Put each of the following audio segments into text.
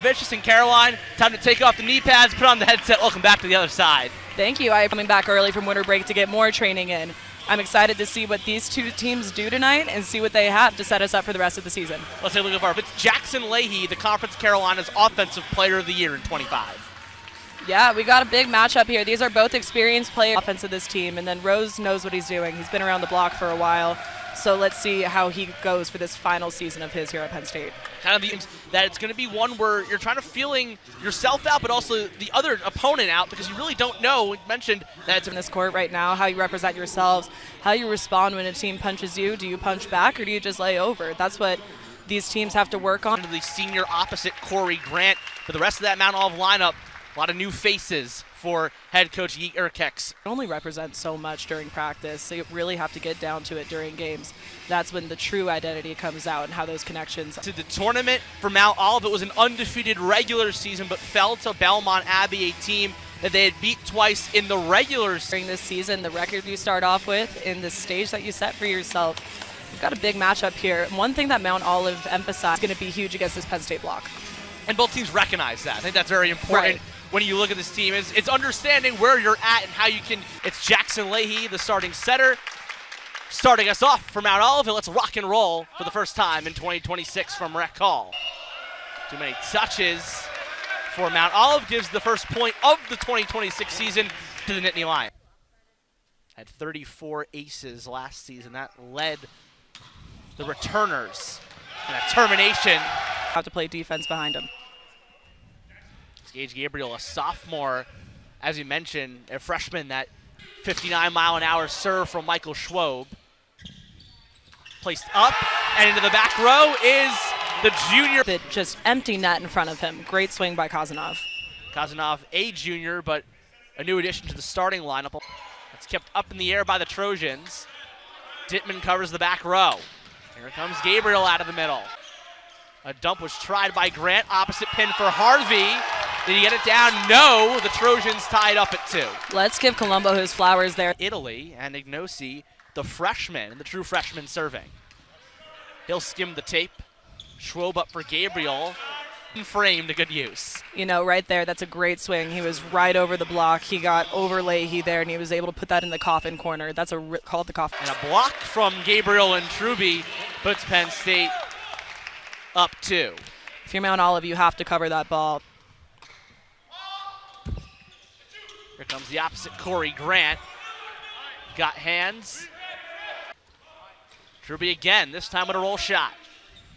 Vicious and Caroline, time to take off the knee pads, put on the headset. Welcome back to the other side. Thank you. I'm coming back early from winter break to get more training in. I'm excited to see what these two teams do tonight and see what they have to set us up for the rest of the season. Let's take a look at our. It's Jackson Leahy, the Conference Carolina's Offensive Player of the Year in 25. Yeah, we got a big matchup here. These are both experienced players offense of this team, and then Rose knows what he's doing. He's been around the block for a while. So let's see how he goes for this final season of his here at Penn State. Kind of that it's going to be one where you're trying to feeling yourself out, but also the other opponent out, because you really don't know. We mentioned that it's in this court right now, how you represent yourselves, how you respond when a team punches you. Do you punch back or do you just lay over? That's what these teams have to work on. The senior opposite, Corey Grant. For the rest of that Mount Olive lineup, a lot of new faces for head coach Yeet Urkex. It only represents so much during practice, so you really have to get down to it during games. That's when the true identity comes out and how those connections. To the tournament for Mount Olive, it was an undefeated regular season, but fell to Belmont Abbey, a team that they had beat twice in the regular season. During this season, the record you start off with in the stage that you set for yourself, you've got a big matchup here. One thing that Mount Olive emphasized is going to be huge against this Penn State block. And both teams recognize that. I think that's very important. Right. When you look at this team, it's understanding where you're at and how you can. It's Jackson Leahy, the starting setter, starting us off for Mount Olive. And let's rock and roll for the first time in 2026 from Rec Hall. Too many touches for Mount Olive, gives the first point of the 2026 season to the Nittany Lions. Had 34 aces last season. That led the returners in a termination. Have to play defense behind him. Gage Gabriel, a sophomore, as you mentioned, a freshman. That 59-mile-an-hour serve from Michael Schwob. Placed up and into the back row is the junior. Just empty net in front of him. Great swing by Kazanov. Kazanov, a junior, but a new addition to the starting lineup. It's kept up in the air by the Trojans. Dittman covers the back row. Here comes Gabriel out of the middle. A dump was tried by Grant, opposite pin for Harvey. Did he get it down? No, the Trojans tied up at 2. Let's give Colombo his flowers there. Italy and Ignosi, the freshman, the true freshman serving. He'll skim the tape. Schwob up for Gabriel. Framed to good use. You know, right there, that's a great swing. He was right over the block. He got over Leahy there, and he was able to put that in the coffin corner. That's called the coffin. And a block from Gabriel and Truby puts Penn State up 2. If you're Mount Olive, you have to cover that ball. Here comes the opposite, Corey Grant. Got hands. Truby again, this time with a roll shot.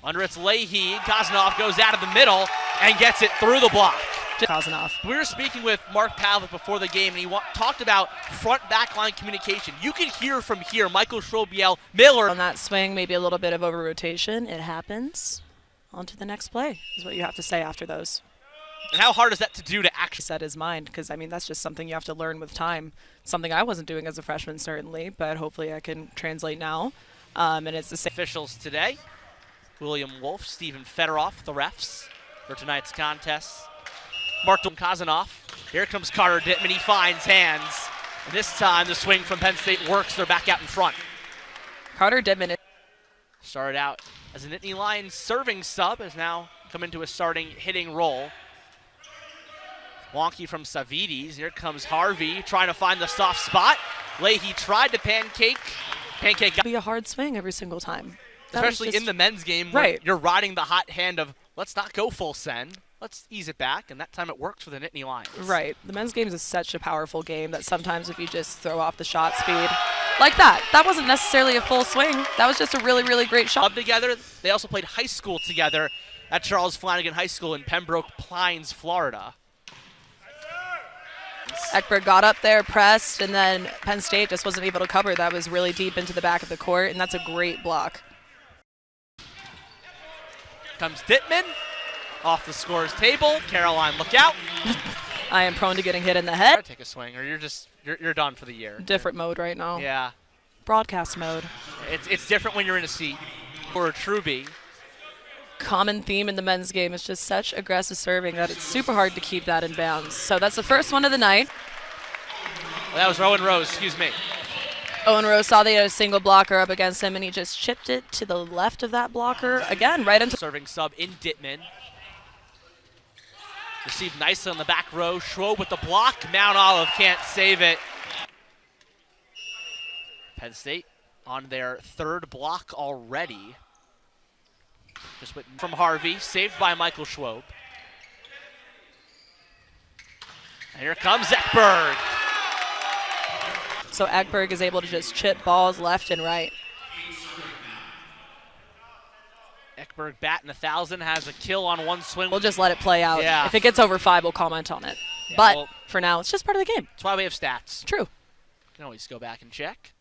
Under it's Leahy. Kazanov goes out of the middle and gets it through the block. Kazanov. We were speaking with Mark Pavlik before the game, and he talked about front-back line communication. You can hear from here, Michael Schrobiel, Miller. On that swing, maybe a little bit of over-rotation. It happens. On to the next play is what you have to say after those. And how hard is that to do to actually set his mind? Because, I mean, that's just something you have to learn with time. Something I wasn't doing as a freshman, certainly, but hopefully I can translate now. And it's the same. Officials today, William Wolf, Stephen Fedorov, the refs for tonight's contest. Martin Kazanov. Here comes Carter Dittman. He finds hands. And this time the swing from Penn State works. They're back out in front. Carter Dittman started out as a Nittany Lions serving sub, has now come into a starting hitting role. Wonky from Savides. Here comes Harvey trying to find the soft spot. Leahy tried to pancake. Pancake got be a hard swing every single time. Especially in the men's game, right? You're riding the hot hand of let's not go full send. Let's ease it back, and that time it works for the Nittany Lions. Right. The men's game is such a powerful game that sometimes if you just throw off the shot speed like that wasn't necessarily a full swing. That was just a really, really great shot. Together, they also played high school together at Charles Flanagan High School in Pembroke Pines, Florida. Ekberg got up there, pressed, and then Penn State just wasn't able to cover. That was really deep into the back of the court, and that's a great block. Comes Dittman off the scorer's table. Caroline, look out. I am prone to getting hit in the head. Take a swing, or you're done for the year. Different mode right now. Yeah. Broadcast mode. It's different when you're in a seat. Or a Truby. Common theme in the men's game is just such aggressive serving that it's super hard to keep that in bounds. So that's the first one of the night. Well, that was Owen Rose, excuse me. Owen Rose saw they had a single blocker up against him, and he just chipped it to the left of that blocker. Again, right into serving sub in Dittman. Received nicely on the back row. Schwob with the block. Mount Olive can't save it. Penn State on their third block already. Just went from Harvey, saved by Michael Schwob. And here comes Ekberg. So Ekberg is able to just chip balls left and right. Ekberg batting 1,000, has a kill on one swing. We'll just let it play out. Yeah. If it gets over 5, we'll comment on it. Yeah, but well, for now, it's just part of the game. that's why we have stats. True. You can always go back and check.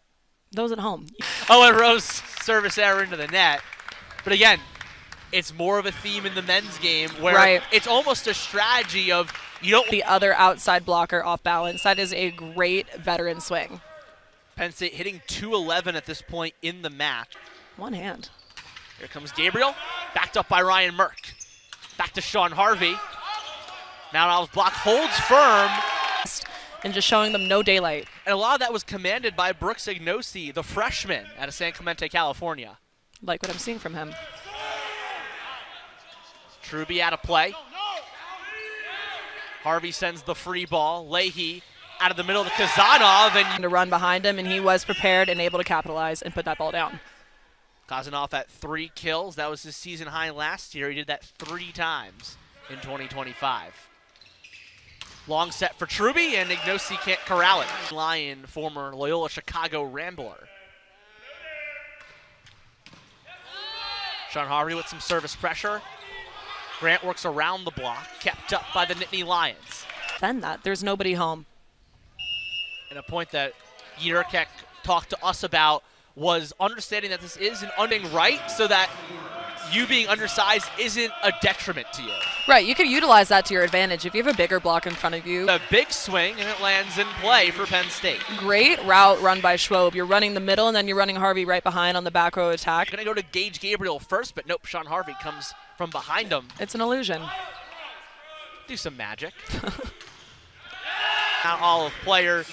Those at home. Oh, and Rose service error into the net. But again, it's more of a theme in the men's game where it's almost a strategy of you don't. The other outside blocker off balance. That is a great veteran swing. Penn State hitting .211 at this point in the match. One hand. Here comes Gabriel, backed up by Ryan Merck. Back to Sean Harvey. Mount Olive's block holds firm. And just showing them no daylight. And a lot of that was commanded by Brooks Ignosi, the freshman out of San Clemente, California. Like what I'm seeing from him. Truby out of play. Harvey sends the free ball. Leahy out of the middle to Kazanov. And to run behind him, and he was prepared and able to capitalize and put that ball down. Kazanov at 3 kills. That was his season high last year. He did that 3 times in 2025. Long set for Truby, and Ignosi can't corral it. Lion, former Loyola Chicago Rambler. Sean Harvey with some service pressure. Grant works around the block, kept up by the Nittany Lions. Defend that. There's nobody home. And a point that Yurkek talked to us about was understanding that this is an unding right so that you being undersized isn't a detriment to you. Right, you can utilize that to your advantage. If you have a bigger block in front of you. A big swing, and it lands in play for Penn State. Great route run by Schwob. You're running the middle, and then you're running Harvey right behind on the back row attack. Going to go to Gage Gabriel first, but nope, Sean Harvey comes from behind him. It's an illusion. Do some magic. Mount Olive player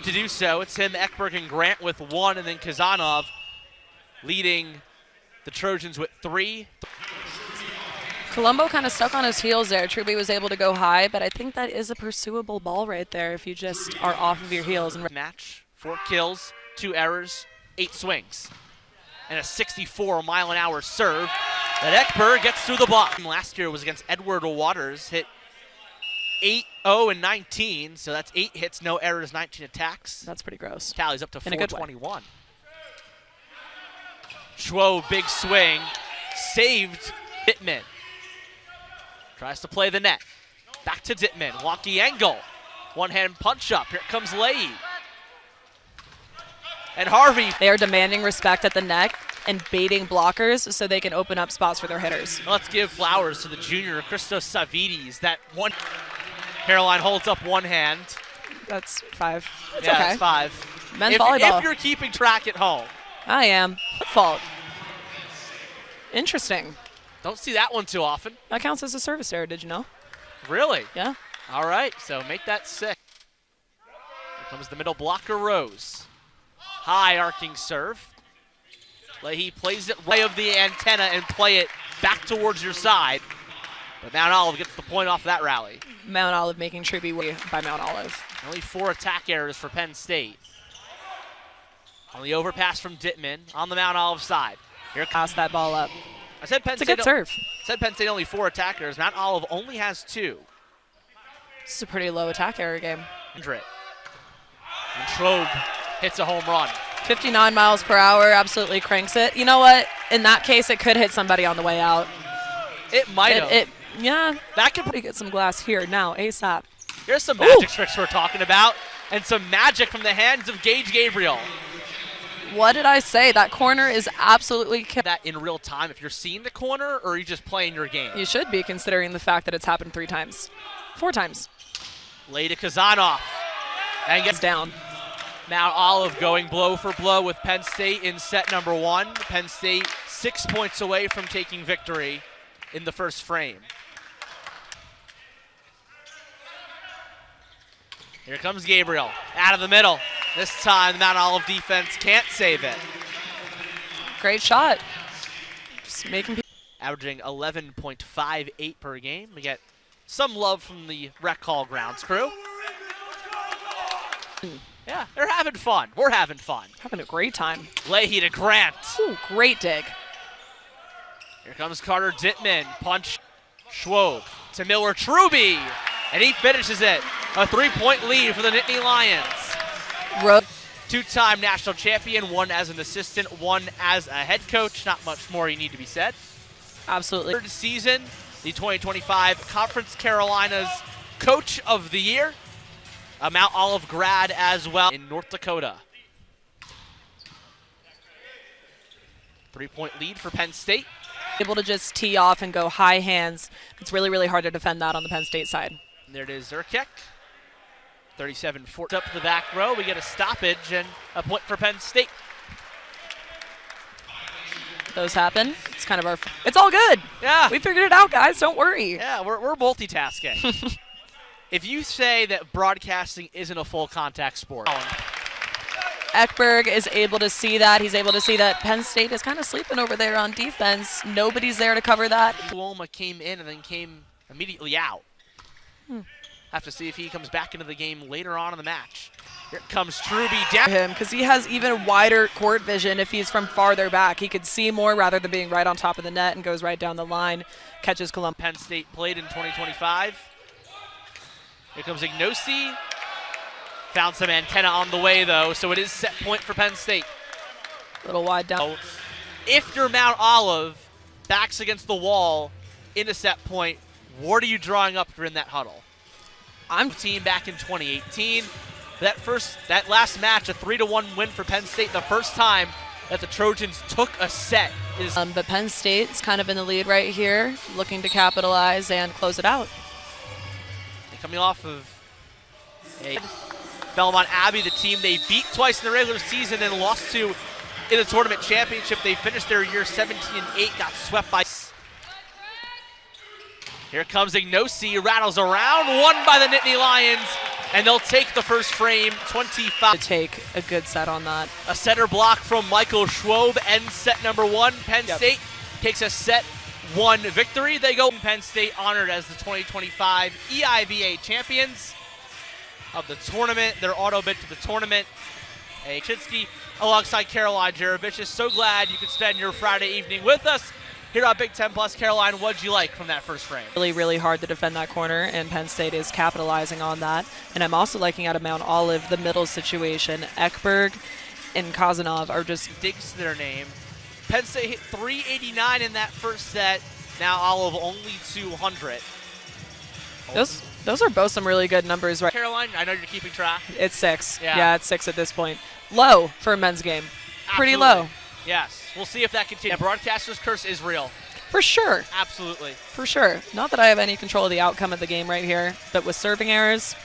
to do so. It's him, Ekberg, and Grant with 1, and then Kazanov leading the Trojans with 3. Colombo kind of stuck on his heels there. Truby was able to go high, but I think that is a pursuable ball right there if you just are off of your heels. And match, 4 kills, 2 errors, 8 swings, and a 64-mile-an-hour serve that Ekberg gets through the block. Last year was against Edward Waters, hit 8-0-19, so that's 8 hits, no errors, 19 attacks. That's pretty gross. Tallies up to 421. Schwob, big swing, saved Dittman. Tries to play the net. Back to Dittman, wonky angle. One-hand punch up, here comes Leahy. And Harvey. They are demanding respect at the neck and baiting blockers so they can open up spots for their hitters. Let's give flowers to the junior, Christos Savides. That one, Caroline holds up one hand. That's 5. It's yeah, okay. That's 5. Men's volleyball. If you're keeping track at home. I am. Fault. Interesting. Don't see that one too often. That counts as a service error, did you know? Really? Yeah. All right, so make that 6. Here comes the middle blocker, Rose. High arcing serve. Leahy plays it right of the antenna and play it back towards your side. But Mount Olive gets the point off that rally. Mount Olive making Truby way by Mount Olive. Only 4 attack errors for Penn State. On the overpass from Dittman on the Mount Olive side. Here pass that ball up. I said Penn It's a State good serve. Said Penn State only 4 attackers. Mount Olive only has 2. This is a pretty low attack error game. And Schwob hits a home run. 59 miles per hour, absolutely cranks it. You know what? In that case, it could hit somebody on the way out. It might have. Yeah. That could get some glass here now, ASAP. Here's some magic tricks we're talking about, and some magic from the hands of Gage Gabriel. What did I say? That corner is absolutely that in real time. If you're seeing the corner, or are you just playing your game? You should be, considering the fact that it's happened 3 times. 4 times. Lay to Kazanov. And gets down. Mount Olive going blow for blow with Penn State in set number 1. Penn State 6 points away from taking victory in the first frame. Here comes Gabriel, out of the middle. This time, the Mount Olive defense can't save it. Great shot. Just making people. Averaging 11.58 per game. We get some love from the Rec Hall grounds crew. Yeah, they're having fun. We're having fun. Having a great time. Leahy to Grant. Ooh, great dig. Here comes Carter Dittman. Punch Schwob to Miller Truby. And he finishes it. A 3-point lead for the Nittany Lions. Two-time national champion, one as an assistant, one as a head coach. Not much more you need to be said. Absolutely. Third season, the 2025 Conference Carolinas Coach of the Year. A Mount Olive grad as well in North Dakota. 3-point lead for Penn State. Able to just tee off and go high hands. It's really, really hard to defend that on the Penn State side. And there it is, Zerkek. 37-4 up to the back row. We get a stoppage and a point for Penn State. Those happen. It's kind of our. It's all good. Yeah. We figured it out, guys. Don't worry. Yeah, we're multitasking. If you say that broadcasting isn't a full contact sport. Ekberg is able to see that. He's able to see that Penn State is kind of sleeping over there on defense. Nobody's there to cover that. Tuolma came in and then came immediately out. Have to see if he comes back into the game later on in the match. Here comes Truby down. Him because he has even wider court vision if he's from farther back. He could see more rather than being right on top of the net and goes right down the line. Catches Columbus. Penn State played in 2025. Here comes Ignosi. Found some antenna on the way, though, so it is set point for Penn State. A little wide down. If you're Mount Olive, backs against the wall in a set point, what are you drawing up if you're in that huddle? I'm team back in 2018. That last match, a 3-1 win for Penn State, the first time that the Trojans took a set. But Penn State's kind of in the lead right here, looking to capitalize and close it out. Coming off of a Belmont Abbey, the team they beat twice in the regular season and lost to in the tournament championship. They finished their year 17-8, got swept by. Here comes Ignosi, rattles around, won by the Nittany Lions, and they'll take the first frame, 25. To take a good set on that. A setter block from Michael Schwob ends set number one. Penn State takes a set one victory. They go Penn State honored as the 2025 EIVA champions of the tournament. Their auto bid to the tournament. Chitsky alongside Caroline Jerovich. So glad you could spend your Friday evening with us here on Big Ten Plus. Caroline, what'd you like from that first frame? Really, really hard to defend that corner, and Penn State is capitalizing on that. And I'm also liking out of Mount Olive the middle situation. Ekberg and Kazanov are just digs their name. Penn State hit 389 in that first set. Now Olive only 200. Those are both some really good numbers, right? Caroline, I know you're keeping track. It's 6. Yeah. Yeah, it's 6 at this point. Low for a men's game. Pretty low. Yes. We'll see if that continues. Yeah, broadcaster's curse is real. For sure. Absolutely. For sure. Not that I have any control of the outcome of the game right here, but with serving errors,